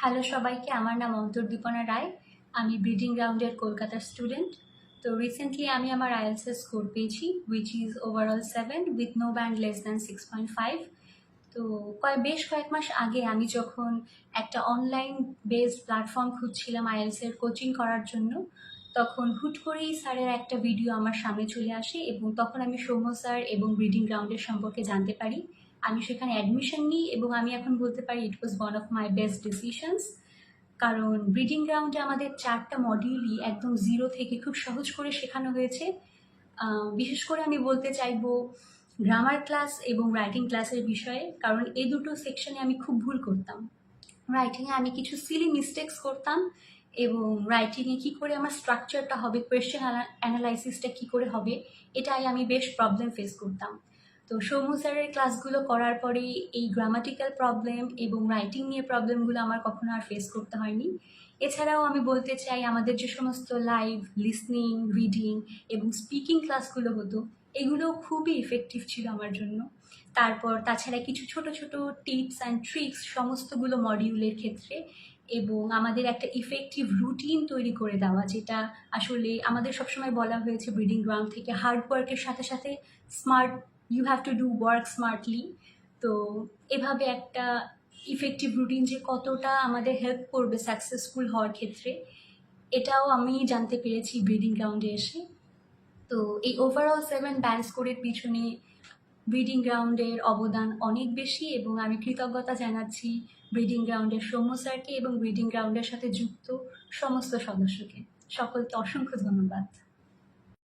Hello সবাইকে, আমার নাম অন্তর্দীপনা রায়। আমি ব্রিডিং গ্রাউন্ডের কলকাতার স্টুডেন্ট। তো রিসেন্টলি আমি আমার IELTS এর স্কোর পেয়েছি, which is overall 7 with no band less than 6.5। তো বেশ কয়েক মাস আগে আমি যখন একটা অনলাইন বেসড প্ল্যাটফর্ম খুঁজছিলাম IELTS এর কোচিং করার জন্য, তখন হুট করেই স্যারের একটা ভিডিও আমার সামনে চলে আসে এবং তখন আমি সৌম্য স্যার এবং ব্রিডিং গ্রাউন্ডের সম্পর্কে জানতে পারি। আমি সেখানে অ্যাডমিশন নিই এবং আমি এখন বলতে পারি it was one of my best decisions. কারণ ব্রিডিং গ্রাউন্ডে আমাদের 4টা মডিউলই একদম জিরো থেকে খুব সহজ করে শেখানো হয়েছে। বিশেষ করে আমি বলতে চাইবো গ্রামার ক্লাস এবং রাইটিং ক্লাসের বিষয়ে, কারণ এই দুটো সেকশনে আমি খুব ভুল করতাম। রাইটিংয়ে আমি কিছু সিলি মিস্টেক্স করতাম এবং রাইটিংয়ে কী করে আমার স্ট্রাকচারটা হবে, কোয়েশ্চেন অ্যানালাইসিসটা কী করে হবে, এটাই আমি বেশ প্রবলেম ফেস করতাম। তো সৌম্য স্যারের ক্লাসগুলো করার পরে এই গ্রামাটিক্যাল প্রবলেম এবং রাইটিং নিয়ে প্রবলেমগুলো আমার কখনো আর ফেস করতে হয়নি। এছাড়াও আমি বলতে চাই, আমাদের যে সমস্ত লাইভ লিসনিং, রিডিং এবং স্পিকিং ক্লাসগুলো হতো, এগুলো খুবই ইফেক্টিভ ছিল আমার জন্য। তারপর তাছাড়া কিছু ছোট ছোট টিপস অ্যান্ড ট্রিক্স সমস্তগুলো মডিউলের ক্ষেত্রে, এবং আমাদের একটা ইফেক্টিভ রুটিন তৈরি করে দেওয়া, যেটা আসলে আমাদের সবসময় বলা হয়েছে ব্রিডিং গ্রাউন্ড থেকে, হার্ড ওয়ার্কের সাথে সাথে smart, you have to do work smartly. তো এভাবে একটা ইফেক্টিভ রুটিন যে কতটা আমাদের হেল্প করবে সাকসেসফুল হওয়ার ক্ষেত্রে, এটাও আমি জানতে পেরেছি ব্রিডিং গ্রাউন্ডে এসে। তো এই ওভারঅল 7 ব্যান্ড স্কোরের পিছনে ব্রিডিং গ্রাউন্ডের অবদান অনেক বেশি, এবং আমি কৃতজ্ঞতা জানাচ্ছি ব্রিডিং গ্রাউন্ডের সৌম্য স্যারকে এবং ব্রিডিং গ্রাউন্ডের সাথে যুক্ত সমস্ত সদস্যকে। সকলকে অসংখ্য ধন্যবাদ।